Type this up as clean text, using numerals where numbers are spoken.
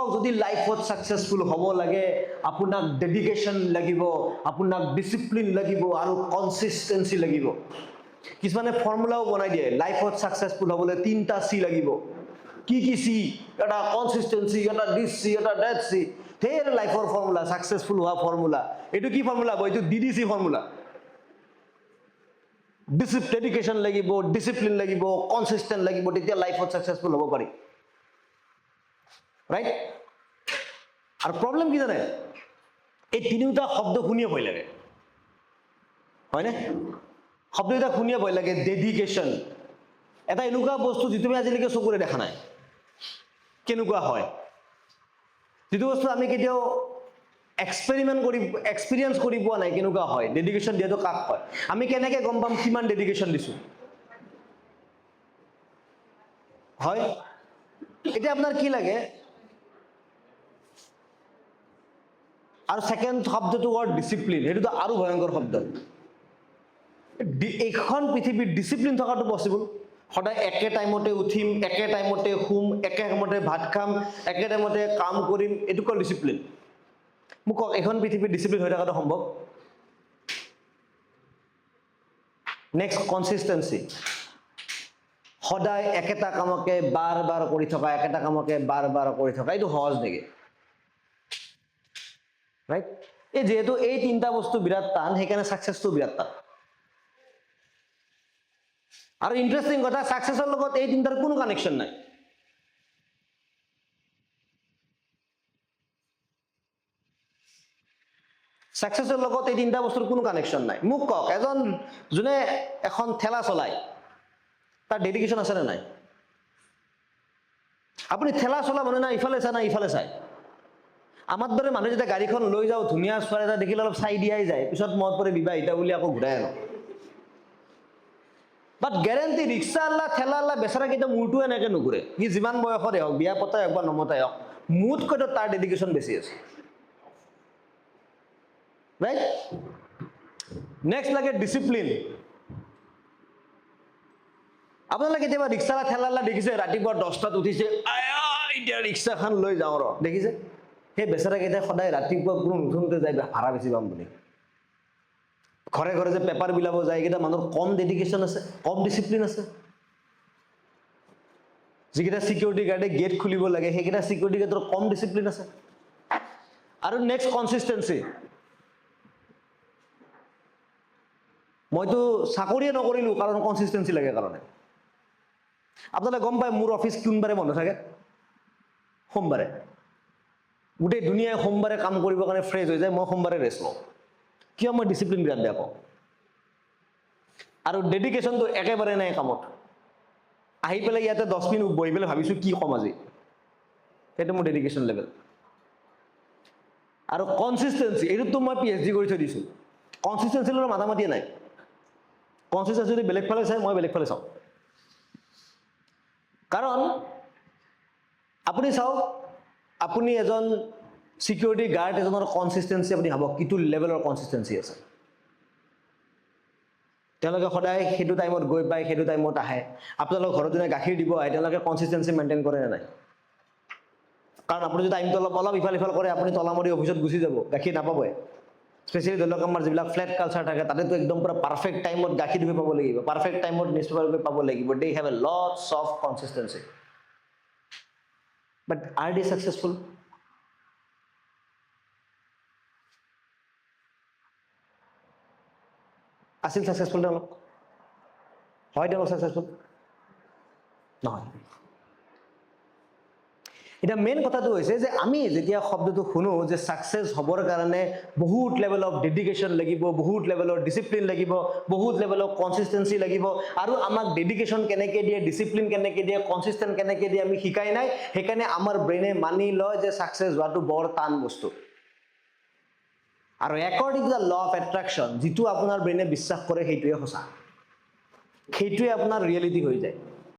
চাওক যদি লাইফত সাকসেসফুল হ'ব লাগে আপোনাক ডেডিকেশন লাগিব, আপোনাক ডিসিপ্লিন লাগিব আৰু কনসিস্টেন্সি লাগিব। কিছুমানে ফৰ্মুলাও বনাই দিয়ে লাইফত সাকসেসফুল হ'বলৈ 3টা সি লাগিব। কি সি? এটা কনসিস্টেন্সি, এটা দিস সি, এটা দ্যাট সি। ধেৰ লাইফৰ ফৰ্মুলা, সাকসেসফুল হোৱা ফৰ্মুলা। এইটো কি ফৰ্মুলা? এইটো ডিডিসি ফৰ্মুলা। ডেডিকেশন লাগিব, ডিসিপ্লিন লাগিব, কনসিস্টেন্ট লাগিব, তেতিয়া লাইফত সাকসেসফুল হ'ব পাৰি। রাইট? আর প্রবলেম কি জানে? এই তিনিটা শব্দ শুনিয়ে ভয় লাগে, হয় না? শব্দ এটা শুনিয়ে ভয় লাগে। ডেডিকেশন এটা এনেকুৱা বস্তু যিটো আমি আজিলৈকে চকুৰে দেখা নাই কেনেকুৱা হয়, যিটো বস্তু আমি কেতিয়াও এক্সপেৰিয়েন্স কৰি পোৱা নাই কেনেকুৱা হয়। ডেডিকেশন দিয়াটো কাক কয়? আমি কেনেকৈ গম পাম কিমান ডেডিকেশন দিছো? হয়, এতিয়া আপোনাৰ কি লাগে? আর সেকেন্ড শব্দটো ওয়ার্ড ডিসিপ্লিন, এটো তো আরো ভয়ঙ্কর শব্দ। এইখন পৃথিবীর ডিসিপ্লিন থাকাটো পসিবল? সদায় একে টাইমতে উঠিম, একে টাইমতে শুম, একে টাইমতে ভাত খাম, একে টাইমতে কাম কৰিম, এটো কল ডিসিপ্লিন। মোক কওক এইখন পৃথিবীৰ ডিসিপ্লিন হৈ থাকাটো সম্ভৱ? নেক্সট কনসিস্টেন্সি, সদায় একেটা কামকে বাৰ বাৰ কৰি থকা, একেটা কামকে বাৰ বাৰ কৰি থকা, এইটো সহজ নেকি? ৰাইট? এই যেহেতু এই 3টা বস্তু বিৰাট টান, সেইকাৰণে সাকসেসটো বিৰাট টান। আৰু ইন্টাৰেস্টিং কথা, সাকসেসৰ লগত এই 3টাৰ কোনো কানেকশন নাই। সাকসেসৰ লগত এই 3টা বস্তুৰ কোনো কানেকশন নাই। মোক কওক এজন যোনে এখন ঠেলা চলায় তাৰ ডেডিকেশন আছে নে নাই? আপুনি ঠেলা চলা মানে না ইফালে চাই না ইফালে চাই। আমার দৰে মানুহ যেতিয়া গাড়ীখন লৈ যাও, ধুনীয়া ছোৱালী এটা দেখিলে অলপ চাই দিয়াই যায়, পিছত মনত পৰে বিবাহিতা বুলি আকৌ ঘূৰাই আনো। বাট গ্যাৰেণ্টি ৰিক্সাৱালা ঠেলাৱালা বেচাৰা কেইটা মূৰটো এনেকে নুঘূৰে, সি যিমান বয়সৰে হওক, বিয়া পতাই হওক বা নমতাই হওক, মুঠকৈতো তাৰ ডেডিকেশন বেছি আছে। ৰাইট? নেক্সট লাগে ডিসিপ্লিন। আপোনালোকে কেতিয়াবা ৰিক্সাৱালা ঠেলাৱালা দেখিছে ৰাতিপুৱা 10টাত উঠিছে, এতিয়া ৰিক্সাখন লৈ যাওঁ ৰ, দেখিছে? সেই বেচাৰা কেইটাই সদায় ৰাতিপুৱা কোনো নুঠোতে যায় ভাড়া বেছি পাম বুলি। ঘৰে ঘৰে যে পেপাৰ বিলাব যায়, এইকেইটা মানুহৰ কম ডেডিকেশন আছে, কম ডিসিপ্লিন আছে। যিকেইটা সিকিউৰিটি গাৰ্ডে গেট খুলিব লাগে, সেইকেইটা সিকিউৰিটি গাৰ্ডৰ কম ডিসিপ্লিন আছে। আৰু নেক্সট কনসিস্টেন্সি। মইতো চাকৰিয়ে নকৰিলো কাৰণ কনসিস্টেন্সি লাগে কাৰণে। আপোনালোকে গম পায় মোৰ অফিস কোনবাৰে বন্ধ থাকে? সোমবাৰে। গোটেই দুনিয়ায় সোমবাৰে কাম কৰিবৰ কাৰণে ফ্ৰেছ হৈ যায়, মই সোমবাৰে ৰেষ্ট লওঁ। কিয়? মই ডিসিপ্লিন বিৰাট বেয়া পাওঁ। আৰু ডেডিকেশনটো একেবাৰে নাই কামত। আহি পেলাই ইয়াতে 10 মিনিট বহি পেলাই ভাবিছো কি কম আজি, সেইটো মোৰ ডেডিকেশন লেভেল। আৰু কনসিস্টেন্সি, এইটোতো মই PhD কৰি থৈ দিছো। কনসিস্টেন্সিৰ লগত মাথা মাতিয়ে নাই। কনসিস্টেন্সি যদি বেলেগ ফালে চাই, মই বেলেগ ফালে চাওঁ। কাৰণ আপুনি চাওক, আপুনি এজন সিকিউৰিটি গাৰ্ড এজনৰ কনসিস্টেন্সি আপুনি ভাবক কিটো লেভেলৰ কনসিস্টেন্সি আছে। তেওঁলোকে সদায় সেইটো টাইমত গৈ পায়, সেইটো টাইমত আহে। আপোনালোকৰ ঘৰত যোনে গাখীৰ দিব আহে, তেওঁলোকে কনসিস্টেন্সি মেইনটেইন কৰে নে নাই? কাৰণ আপুনি যদি টাইমটো অলপ ইফাল ইফাল কৰে, আপুনি তলামৰি অফিচত গুচি যাব, গাখীৰ নাপাবই। স্পেচিয়েলি ধৰি লওক আমাৰ যিবিলাক ফ্লেট কালচাৰ থাকে, তাতেতো একদম পুৰা পাৰফেক্ট টাইমত গাখীৰ দিব পাব লাগিব, পাৰফেক্ট টাইমত নিউজ পেপাৰ পাব লাগিব। They have a lots of consistency. But are they successful? আছিল সাকসেসফুল তেওঁলোক? হয় তেওঁলোক সাকসেসফুল? নহয়। এটা মেইন কথাটো হৈছে যে আমি যেতিয়া শব্দটো শুনো যে সাকসেস হবৰ কাৰণে বহুত লেভেল অফ ডেডিকেশন লাগিব, বহুত লেভেলৰ ডিসিপ্লিন লাগিব, বহুত লেভেল অফ কনসিস্টেন্সি লাগিব, আৰু আমাক ডেডিকেশন কেনেকৈ দিয়ে, ডিসিপ্লিন কেনেকৈ দিয়ে, কনসিস্টেন্ট কেনেকৈ দিয়ে আমি শিকাই নাই। সেইকাৰণে আমাৰ ব্ৰেইনে মানি লয় যে সাকসেস হোৱাটো বৰ টান বস্তু। আৰু according to the law of attraction, যিটো আপোনাৰ ব্ৰেইনে বিশ্বাস কৰে সেইটোৱে সঁচা, সেইটোৱে আপোনাৰ ৰিয়েলিটি হৈ যায়।